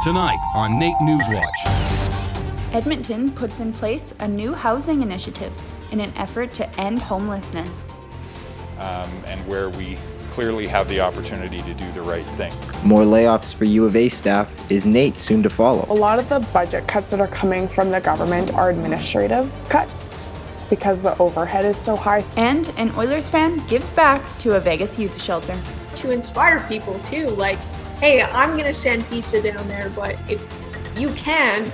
Tonight on NAIT NewsWatch. Edmonton puts in place a new housing initiative in an effort to end homelessness. And where we clearly have the opportunity to do the right thing. More layoffs for U of A staff. Is NAIT soon to follow? A lot of the budget cuts that are coming from the government are administrative cuts because the overhead is so high. And an Oilers fan gives back to a Vegas youth shelter. To inspire people too, like, hey, I'm gonna send pizza down there, but if you can,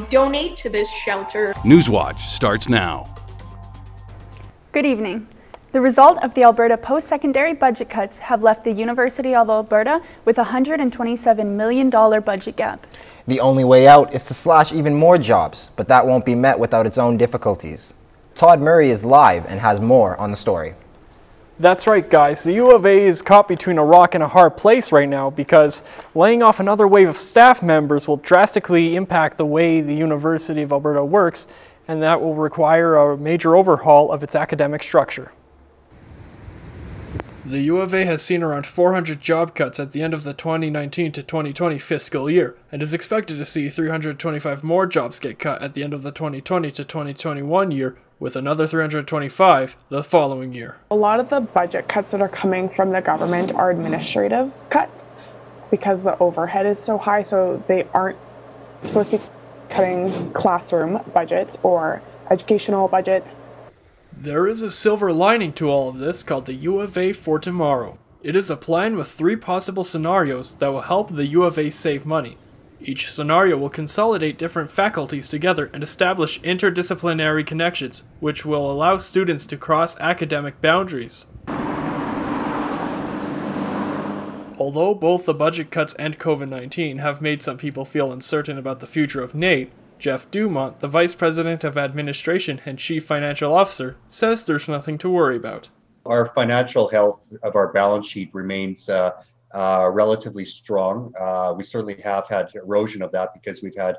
donate to this shelter. NewsWatch starts now. Good evening. The result of the Alberta post-secondary budget cuts have left the University of Alberta with a $127 million budget gap. The only way out is to slash even more jobs, but that won't be met without its own difficulties. Todd Murray is live and has more on the story. That's right, guys. The U of A is caught between a rock and a hard place right now because laying off another wave of staff members will drastically impact the way the University of Alberta works, and that will require a major overhaul of its academic structure. The U of A has seen around 400 job cuts at the end of the 2019 to 2020 fiscal year, and is expected to see 325 more jobs get cut at the end of the 2020 to 2021 year, with another 325 the following year. A lot of the budget cuts that are coming from the government are administrative cuts because the overhead is so high, so they aren't supposed to be cutting classroom budgets or educational budgets. There is a silver lining to all of this called the U of A for Tomorrow. It is a plan with 3 possible scenarios that will help the U of A save money. Each scenario will consolidate different faculties together and establish interdisciplinary connections, which will allow students to cross academic boundaries. Although both the budget cuts and COVID-19 have made some people feel uncertain about the future of NAIT, Jeff Dumont, the Vice President of Administration and Chief Financial Officer, says there's nothing to worry about. Our financial health of our balance sheet remains relatively strong. We certainly have had erosion of that because we've had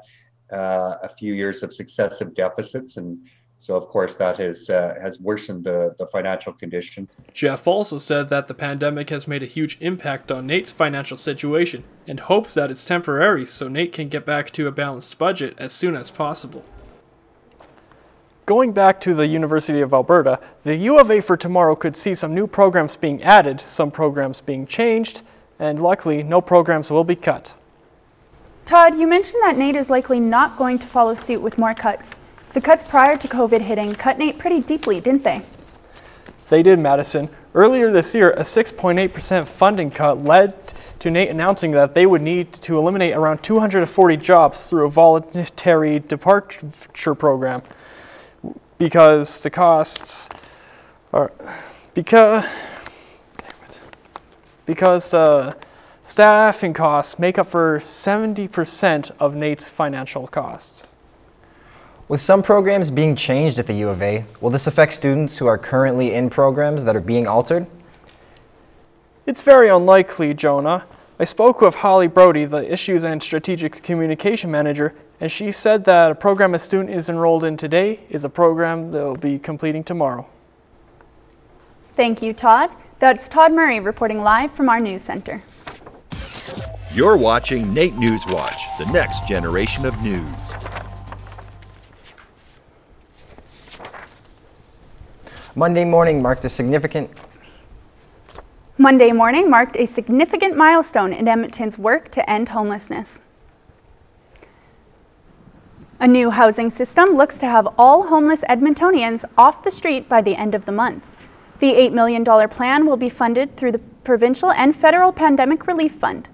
a few years of successive deficits, and so of course that has worsened the financial condition. Jeff also said that the pandemic has made a huge impact on NAIT's financial situation and hopes that it's temporary so NAIT can get back to a balanced budget as soon as possible. Going back to the University of Alberta, the U of A for Tomorrow could see some new programs being added, some programs being changed, and luckily no programs will be cut. Todd, you mentioned that NAIT is likely not going to follow suit with more cuts. The cuts prior to COVID hitting cut NAIT pretty deeply, didn't they? They did, Madison. Earlier this year, a 6.8% funding cut led to NAIT announcing that they would need to eliminate around 240 jobs through a voluntary departure program because the costs are because staffing costs make up for 70% of NAIT's financial costs. With some programs being changed at the U of A, will this affect students who are currently in programs that are being altered? It's very unlikely, Jonah. I spoke with Holly Brody, the Issues and Strategic Communication Manager, and she said that a program a student is enrolled in today is a program they'll be completing tomorrow. Thank you, Todd. That's Todd Murray reporting live from our news center. You're watching NAIT NewsWatch, the next generation of news. Monday morning marked a significant milestone in Edmonton's work to end homelessness. A new housing system looks to have all homeless Edmontonians off the street by the end of the month. The $8 million plan will be funded through the provincial and federal pandemic relief fund.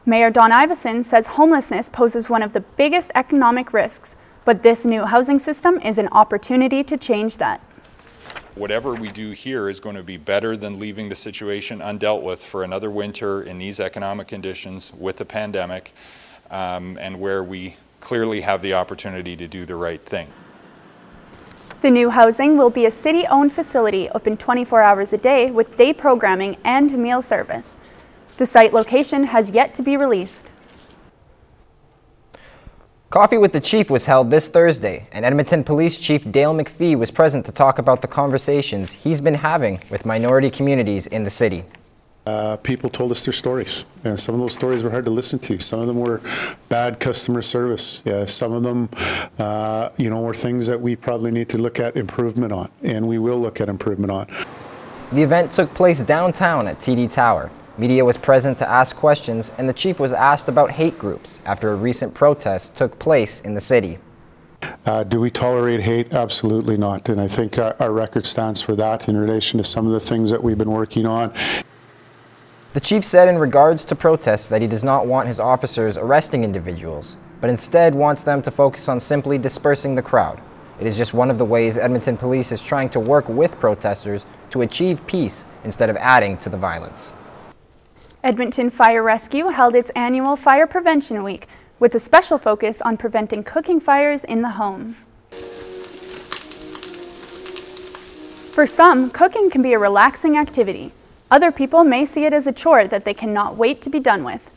Mayor Don Iveson says homelessness poses one of the biggest economic risks, but this new housing system is an opportunity to change that. Whatever we do here is going to be better than leaving the situation undealt with for another winter in these economic conditions with the pandemic, and where we clearly have the opportunity to do the right thing. The new housing will be a city-owned facility open 24 hours a day with day programming and meal service. The site location has yet to be released. Coffee with the Chief was held this Thursday, and Edmonton Police Chief Dale McPhee was present to talk about the conversations he's been having with minority communities in the city. People told us their stories, and some of those stories were hard to listen to. Some of them were bad customer service. Some of them, were things that we probably need to look at improvement on, and we will look at improvement on. The event took place downtown at TD Tower. Media was present to ask questions, and the chief was asked about hate groups after a recent protest took place in the city. Do we tolerate hate? Absolutely not, and I think our record stands for that in relation to some of the things that we've been working on. The chief said in regards to protests that he does not want his officers arresting individuals, but instead wants them to focus on simply dispersing the crowd. It is just one of the ways Edmonton Police is trying to work with protesters to achieve peace instead of adding to the violence. Edmonton Fire Rescue held its annual Fire Prevention Week with a special focus on preventing cooking fires in the home. For some, cooking can be a relaxing activity. Other people may see it as a chore that they cannot wait to be done with.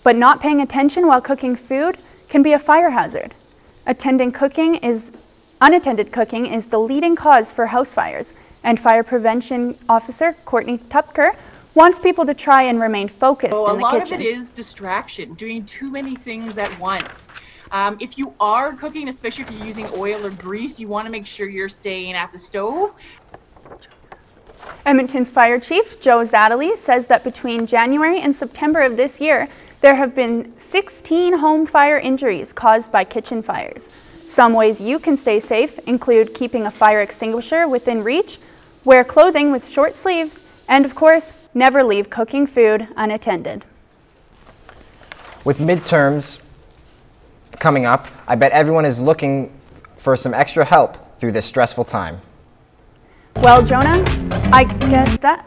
But not paying attention while cooking food can be a fire hazard. Unattended cooking is the leading cause for house fires, and Fire Prevention Officer Courtney Tupker wants people to try and remain focused in the kitchen. A lot of it is distraction, doing too many things at once. If you are cooking, especially if you're using oil or grease, you want to make sure you're staying at the stove. Edmonton's Fire Chief, Joe Zadely, says that between January and September of this year, there have been 16 home fire injuries caused by kitchen fires. Some ways you can stay safe include keeping a fire extinguisher within reach, wear clothing with short sleeves, and of course, never leave cooking food unattended. With midterms coming up, I bet everyone is looking for some extra help through this stressful time. Well, Jonah, I guess that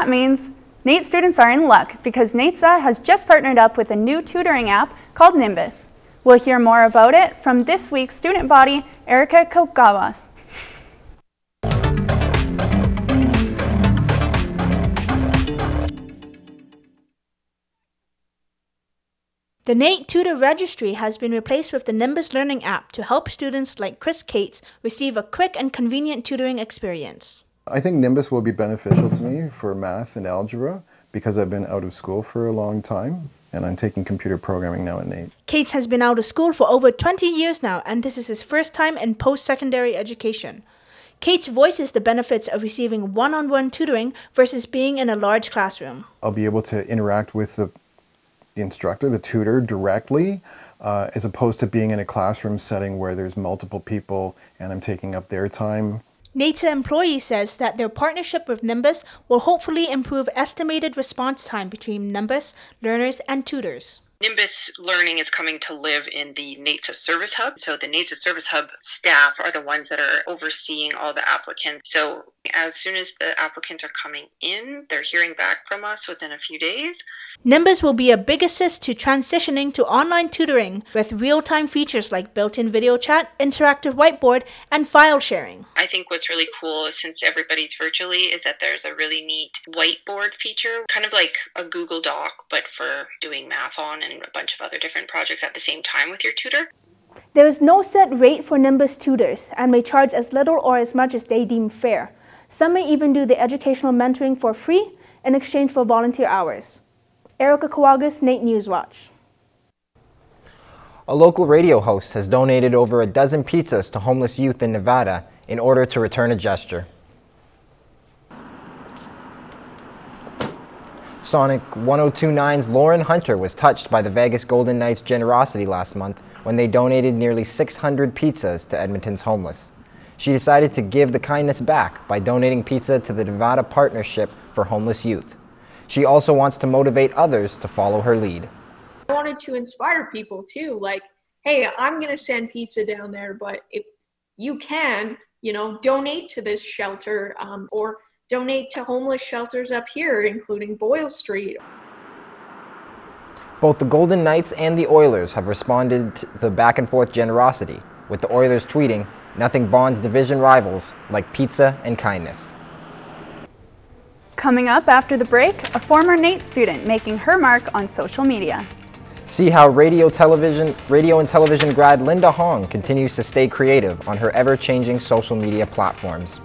means NAIT students are in luck because NAITSA has just partnered up with a new tutoring app called Nimbus. We'll hear more about it from this week's student body, Erica Kogawas. The NAIT Tutor Registry has been replaced with the Nimbus Learning app to help students like Chris Cates receive a quick and convenient tutoring experience. I think Nimbus will be beneficial to me for math and algebra because I've been out of school for a long time and I'm taking computer programming now at NAIT. Cates has been out of school for over 20 years now, and this is his first time in post-secondary education. Cates voices the benefits of receiving one-on-one tutoring versus being in a large classroom. I'll be able to interact with the instructor, the tutor, directly, as opposed to being in a classroom setting where there's multiple people and I'm taking up their time. NAITSA employee says that their partnership with Nimbus will hopefully improve estimated response time between Nimbus learners and tutors. Nimbus Learning is coming to live in the NAITSA Service Hub. So the NAITSA Service Hub staff are the ones that are overseeing all the applicants. So as soon as the applicants are coming in, they're hearing back from us within a few days. Nimbus will be a big assist to transitioning to online tutoring with real-time features like built-in video chat, interactive whiteboard, and file sharing. I think what's really cool is since everybody's virtually is that there's a really neat whiteboard feature, kind of like a Google Doc, but for doing math on and a bunch of other different projects at the same time with your tutor. There is no set rate for Nimbus tutors and may charge as little or as much as they deem fair. Some may even do the educational mentoring for free in exchange for volunteer hours. Erica Kawagas, NAIT NewsWatch. A local radio host has donated over a dozen pizzas to homeless youth in Nevada in order to return a gesture. Sonic 102.9's Lauren Hunter was touched by the Vegas Golden Knights' generosity last month when they donated nearly 600 pizzas to Edmonton's homeless. She decided to give the kindness back by donating pizza to the Nevada Partnership for Homeless Youth. She also wants to motivate others to follow her lead. I wanted to inspire people too, like, hey, I'm going to send pizza down there, but if you can, donate to this shelter or donate to homeless shelters up here, including Boyle Street. Both the Golden Knights and the Oilers have responded to the back-and-forth generosity, with the Oilers tweeting, "Nothing bonds division rivals like pizza and kindness." Coming up after the break, a former NAIT student making her mark on social media. See how radio and television grad Linda Hong continues to stay creative on her ever-changing social media platforms.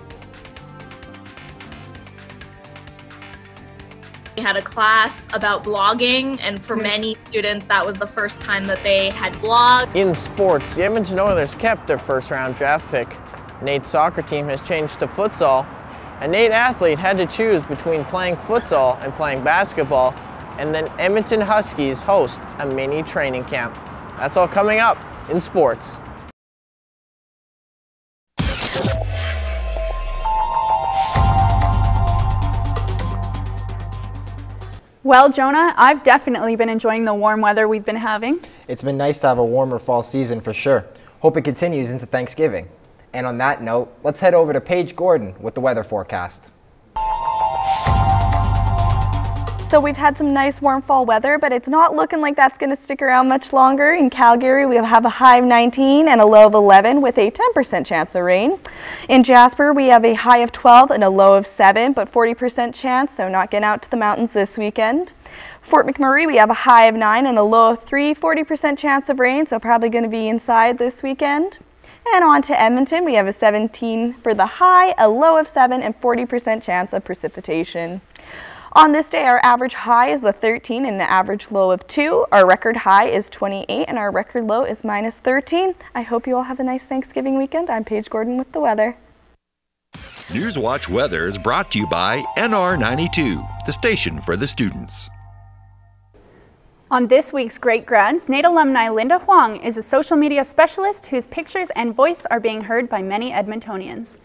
We had a class about blogging, and for many students that was the first time that they had blogged. In sports, the Edmonton Oilers kept their first-round draft pick. NAIT's soccer team has changed to futsal. A NAIT athlete had to choose between playing futsal and playing basketball, and then Edmonton Huskies host a mini training camp. That's all coming up in sports. Well, Jonah, I've definitely been enjoying the warm weather we've been having. It's been nice to have a warmer fall season for sure. Hope it continues into Thanksgiving. And on that note, let's head over to Paige Gordon with the weather forecast. So we've had some nice warm fall weather, but it's not looking like that's going to stick around much longer. In Calgary, we have a high of 19 and a low of 11 with a 10% chance of rain. In Jasper, we have a high of 12 and a low of 7, but 40% chance, so not getting out to the mountains this weekend. Fort McMurray, we have a high of 9 and a low of 3, 40% chance of rain, so probably going to be inside this weekend. And on to Edmonton, we have a 17 for the high, a low of 7, and 40% chance of precipitation. On this day, our average high is a 13 and an average low of 2. Our record high is 28 and our record low is -13. I hope you all have a nice Thanksgiving weekend. I'm Paige Gordon with the weather. NewsWatch Weather is brought to you by NR92, the station for the students. On this week's Great Grads, NAIT alumni Linda Huang is a social media specialist whose pictures and voice are being heard by many Edmontonians.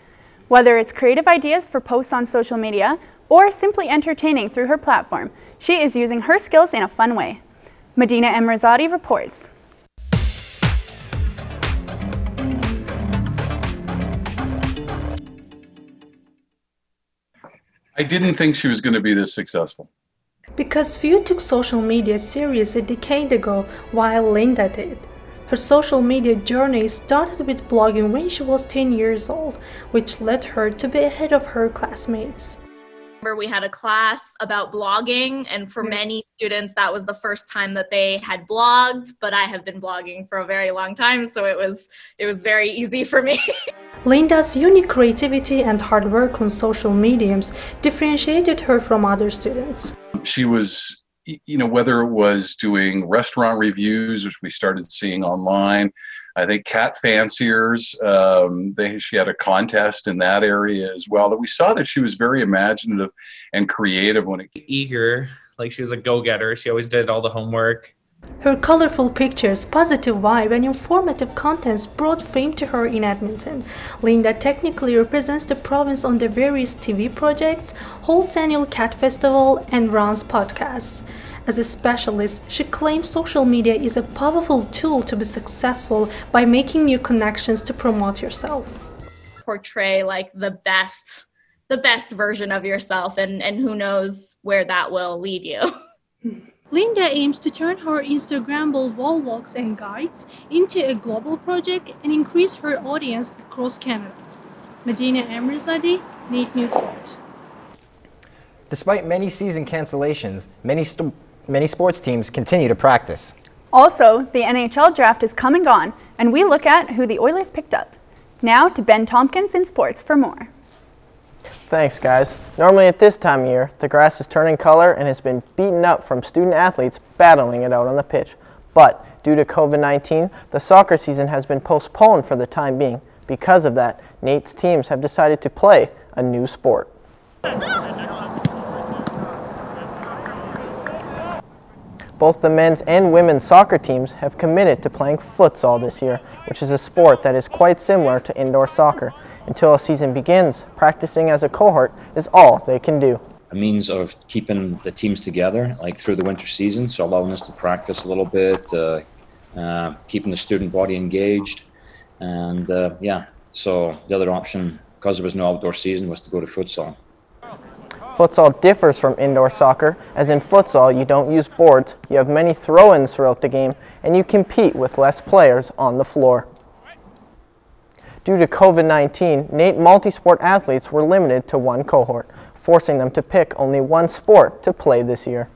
Whether it's creative ideas for posts on social media or simply entertaining through her platform, she is using her skills in a fun way. Medina Emrazadi reports. I didn't think she was going to be this successful. Because few took social media serious a decade ago, while Linda did. Her social media journey started with blogging when she was 10 years old, which led her to be ahead of her classmates. We had a class about blogging, and for many students that was the first time that they had blogged, but I have been blogging for a very long time, so it was very easy for me. Linda's unique creativity and hard work on social mediums differentiated her from other students. She was, whether it was doing restaurant reviews, which we started seeing online, I think cat fanciers, she had a contest in that area as well, that we saw that she was very imaginative and creative when it eager, like she was a go-getter. She always did all the homework. Her colorful pictures, positive vibe, and informative contents brought fame to her in Edmonton. Linda technically represents the province on the various TV projects, holds annual cat festival, and runs podcasts. As a specialist, she claims social media is a powerful tool to be successful by making new connections to promote yourself. Portray like the best version of yourself, and who knows where that will lead you. Linda aims to turn her Instagrammable wall walks and guides into a global project and increase her audience across Canada. Medina Emrazadi, NAIT NewsWatch. Despite many season cancellations, many sports teams continue to practice. Also, the NHL draft is come and gone, and we look at who the Oilers picked up. Now to Ben Tompkins in sports for more. Thanks, guys. Normally at this time of year, the grass is turning color and has been beaten up from student athletes battling it out on the pitch. But due to COVID-19, the soccer season has been postponed for the time being. Because of that, NAIT's teams have decided to play a new sport. Both the men's and women's soccer teams have committed to playing futsal this year, which is a sport that is quite similar to indoor soccer. Until a season begins, practicing as a cohort is all they can do. A means of keeping the teams together, like through the winter season, so allowing us to practice a little bit, keeping the student body engaged, and so the other option, because there was no outdoor season, was to go to futsal. Futsal differs from indoor soccer, as in futsal you don't use boards, you have many throw-ins throughout the game, and you compete with less players on the floor. Due to COVID-19, NAIT multi-sport athletes were limited to one cohort, forcing them to pick only one sport to play this year.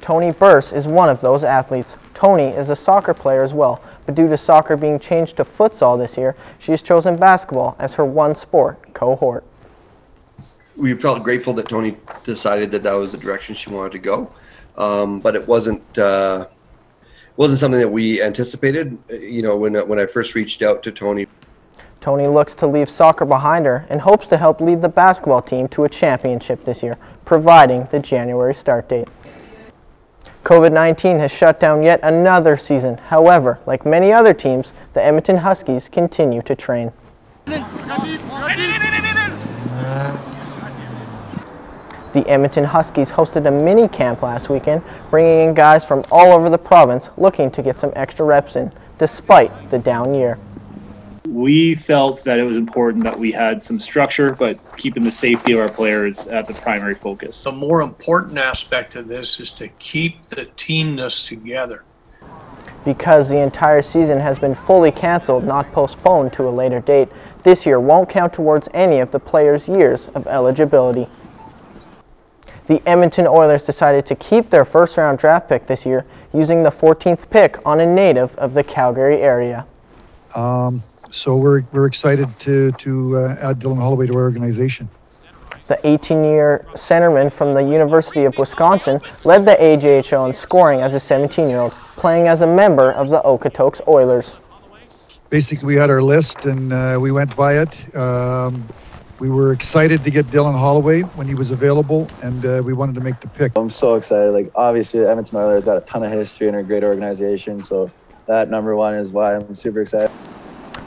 Tony Burse is one of those athletes. Tony is a soccer player as well, but due to soccer being changed to futsal this year, she has chosen basketball as her one-sport cohort. We felt grateful that Tony decided that that was the direction she wanted to go, but it wasn't something that we anticipated. You know, when I first reached out to Tony. Tony looks to leave soccer behind her and hopes to help lead the basketball team to a championship this year, providing the January start date. COVID-19 has shut down yet another season. However, like many other teams, the Edmonton Huskies continue to train. The Edmonton Huskies hosted a mini camp last weekend, bringing in guys from all over the province looking to get some extra reps in, despite the down year. We felt that it was important that we had some structure, but keeping the safety of our players at the primary focus. The more important aspect of this is to keep the teamness together. Because the entire season has been fully canceled, not postponed to a later date, this year won't count towards any of the players' years of eligibility. The Edmonton Oilers decided to keep their first-round draft pick this year, using the 14th pick on a native of the Calgary area. So we're excited to add Dylan Holloway to our organization. The 18-year centerman from the University of Wisconsin led the AJHL in scoring as a 17-year-old, playing as a member of the Okotoks Oilers. Basically, we had our list and we went by it. We were excited to get Dylan Holloway when he was available, and we wanted to make the pick. I'm so excited. Like, obviously, the Edmonton Oilers got a ton of history and are a great organization, so that number one is why I'm super excited.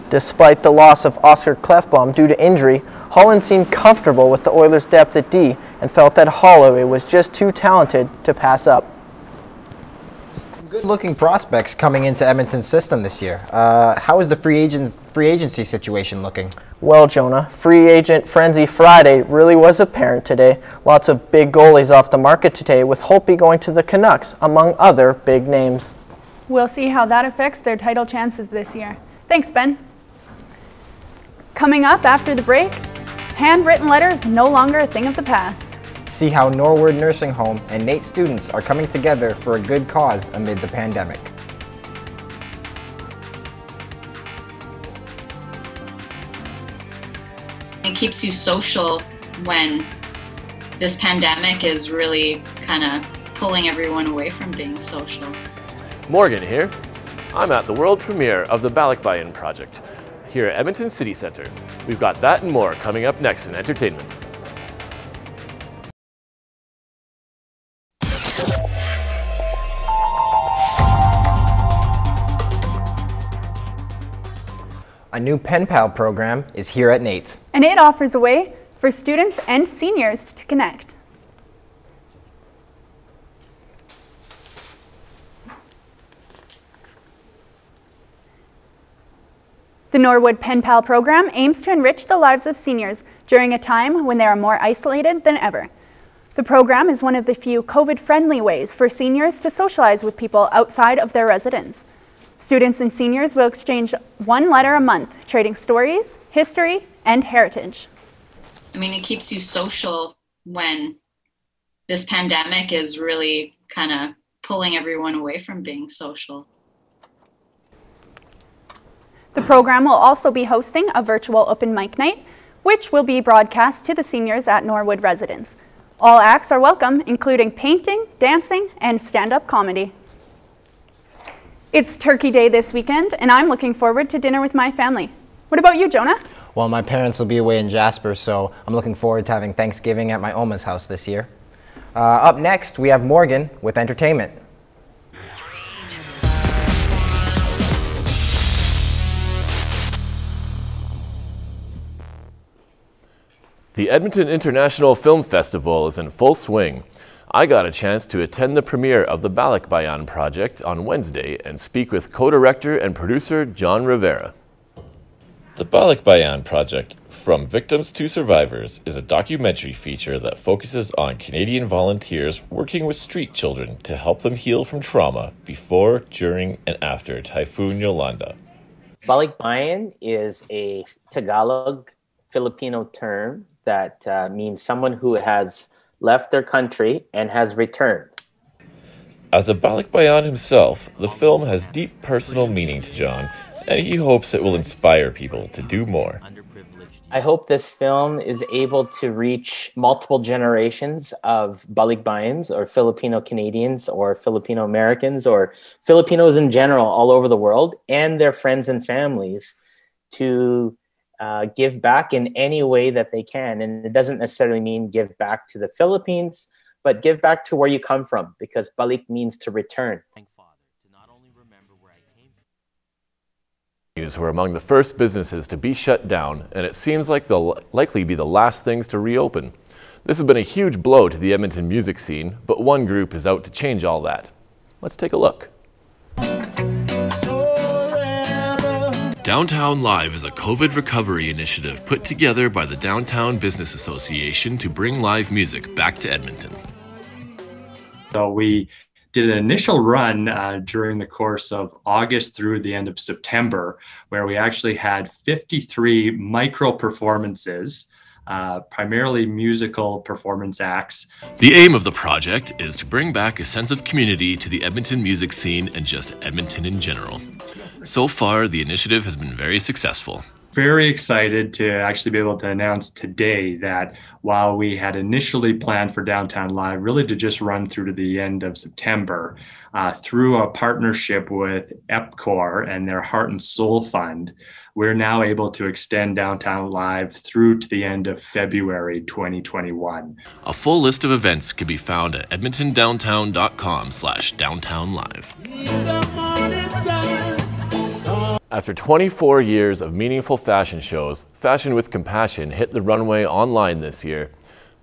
Despite the loss of Oscar Klefbom due to injury, Holland seemed comfortable with the Oilers' depth at D and felt that Holloway was just too talented to pass up. Some good-looking prospects coming into Edmonton's system this year. How is the free agency situation looking? Well, Jonah, free agent frenzy Friday really was apparent today. Lots of big goalies off the market today, with Holtby going to the Canucks, among other big names. We'll see how that affects their title chances this year. Thanks, Ben. Coming up after the break, handwritten letters no longer a thing of the past. See how Norwood Nursing Home and NAIT students are coming together for a good cause amid the pandemic. It keeps you social when this pandemic is really kind of pulling everyone away from being social. Morgan here. I'm at the world premiere of the Balikbayan project here at Edmonton City Centre. We've got that and more coming up next in entertainment. A new pen pal program is here at NAIT. And it offers a way for students and seniors to connect. The Norwood Pen Pal program aims to enrich the lives of seniors during a time when they are more isolated than ever. The program is one of the few COVID-friendly ways for seniors to socialize with people outside of their residence. Students and seniors will exchange one letter a month, trading stories, history, and heritage. I mean, it keeps you social when this pandemic is really kind of pulling everyone away from being social. The program will also be hosting a virtual open mic night, which will be broadcast to the seniors at Norwood residents. All acts are welcome, including painting, dancing, and stand-up comedy. It's Turkey Day this weekend, and I'm looking forward to dinner with my family. What about you, Jonah? Well, my parents will be away in Jasper, so I'm looking forward to having Thanksgiving at my Oma's house this year. Up next, we have Morgan with entertainment. The Edmonton International Film Festival is in full swing. I got a chance to attend the premiere of the Balikbayan project on Wednesday and speak with co-director and producer John Rivera. The Balikbayan project, From Victims to Survivors, is a documentary feature that focuses on Canadian volunteers working with street children to help them heal from trauma before, during, and after Typhoon Yolanda. Balikbayan is a Tagalog Filipino term that means someone who has left their country and has returned. As a Balikbayan himself, the film has deep personal meaning to John, and he hopes it will inspire people to do more. I hope this film is able to reach multiple generations of Balikbayans or Filipino Canadians or Filipino Americans or Filipinos in general all over the world and their friends and families to give back in any way that they can. And it doesn't necessarily mean give back to the Philippines, but give back to where you come from, because balik means to return. Were among the first businesses to be shut down, and it seems like they'll likely be the last things to reopen. This has been a huge blow to the Edmonton music scene, but one group is out to change all that. Let's take a look. Downtown Live is a COVID recovery initiative put together by the Downtown Business Association to bring live music back to Edmonton. So we did an initial run during the course of August through the end of September, where we actually had 53 micro performances, primarily musical performance acts. The aim of the project is to bring back a sense of community to the Edmonton music scene and just Edmonton in general. So far, the initiative has been very successful. Very excited to actually be able to announce today that while we had initially planned for Downtown Live really to just run through to the end of September, through a partnership with EPCOR and their Heart and Soul Fund, we're now able to extend Downtown Live through to the end of February 2021. A full list of events can be found at edmontondowntown.com/downtownlive. After 24 years of meaningful fashion shows, Fashion with Compassion hit the runway online this year.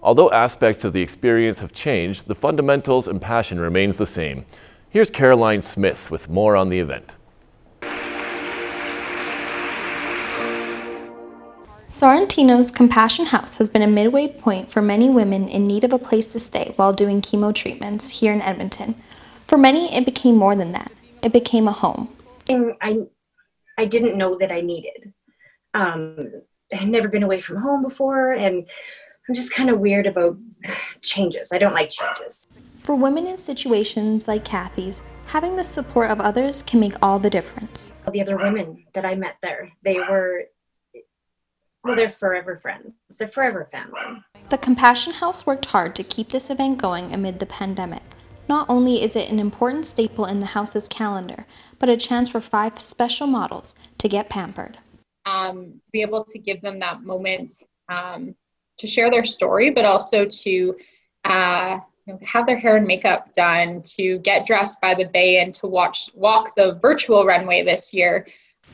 Although aspects of the experience have changed, the fundamentals and passion remains the same. Here's Caroline Smith with more on the event. Sorrentino's Compassion House has been a midway point for many women in need of a place to stay while doing chemo treatments here in Edmonton. For many, it became more than that. It became a home. I didn't know that I needed. I had never been away from home before, and I'm just kind of weird about changes. I don't like changes. For women in situations like Kathy's, having the support of others can make all the difference. The other women that I met there, they're forever friends. They're forever family. The Compassion House worked hard to keep this event going amid the pandemic. Not only is it an important staple in the house's calendar, but a chance for 5 special models to get pampered. To be able to give them that moment to share their story, but also to have their hair and makeup done, to get dressed by the bay, and to walk the virtual runway this year.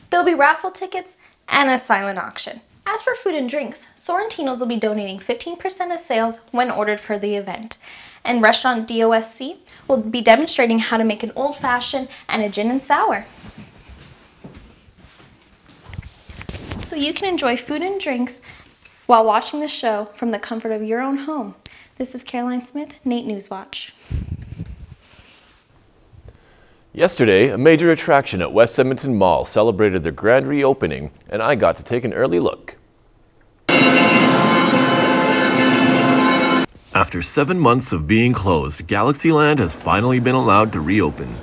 There'll be raffle tickets and a silent auction. As for food and drinks, Sorrentinos will be donating 15% of sales when ordered for the event. And restaurant DOSC will be demonstrating how to make an old-fashioned and a gin and sour. So you can enjoy food and drinks while watching the show from the comfort of your own home. This is Caroline Smith, NAIT NewsWatch. Yesterday, a major attraction at West Edmonton Mall celebrated their grand reopening, and I got to take an early look. After 7 months of being closed, Galaxyland has finally been allowed to reopen.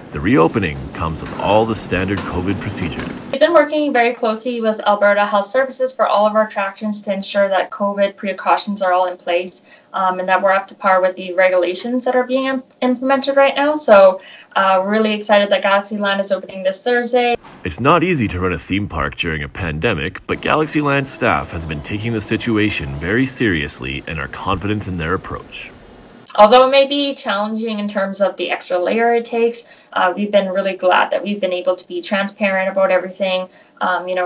The reopening comes with all the standard COVID procedures. We've been working very closely with Alberta Health Services for all of our attractions to ensure that COVID precautions are all in place and that we're up to par with the regulations that are being implemented right now. So we're really excited that Galaxyland is opening this Thursday. It's not easy to run a theme park during a pandemic, but Galaxyland staff has been taking the situation very seriously and are confident in their approach. Although it may be challenging in terms of the extra layer it takes, we've been really glad that we've been able to be transparent about everything,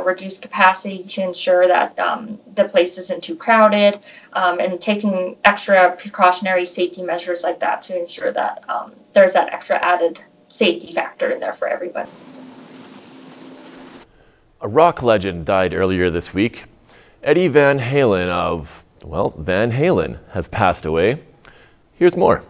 reduce capacity to ensure that the place isn't too crowded, and taking extra precautionary safety measures like that to ensure that there's that extra added safety factor in there for everybody. A rock legend died earlier this week. Eddie Van Halen of, well, Van Halen has passed away. Here's more.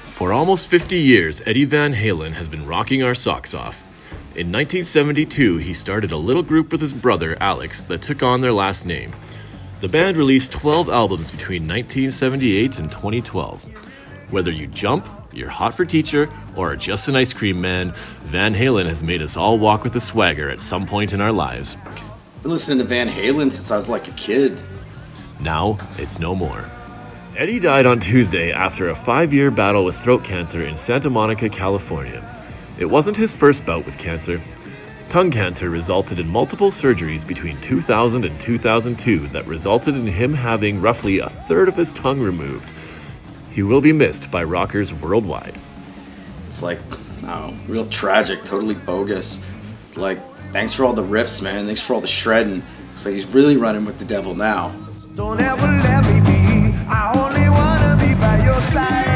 For almost 50 years, Eddie Van Halen has been rocking our socks off. In 1972, he started a little group with his brother, Alex, that took on their last name. The band released 12 albums between 1978 and 2012. Whether you jump, you're hot for teacher, or are just an ice cream man, Van Halen has made us all walk with a swagger at some point in our lives. I've been listening to Van Halen since I was like a kid. Now, it's no more. Eddie died on Tuesday after a 5-year battle with throat cancer in Santa Monica, California. It wasn't his first bout with cancer. Tongue cancer resulted in multiple surgeries between 2000 and 2002 that resulted in him having roughly a third of his tongue removed. He will be missed by rockers worldwide. It's like, I don't know, real tragic, totally bogus. Like, thanks for all the riffs, man. Thanks for all the shredding. Looks like he's really running with the devil now. Don't ever let me be. I only wanna be by your side.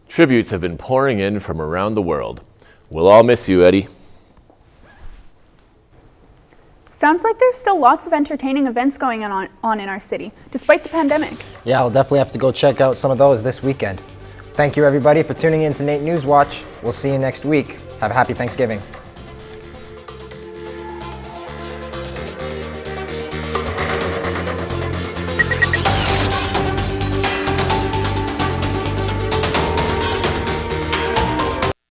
Tributes have been pouring in from around the world. We'll all miss you, Eddie. Sounds like there's still lots of entertaining events going on in our city, despite the pandemic. Yeah, I'll definitely have to go check out some of those this weekend. Thank you, everybody, for tuning in to NAIT NewsWatch. We'll see you next week. Have a happy Thanksgiving.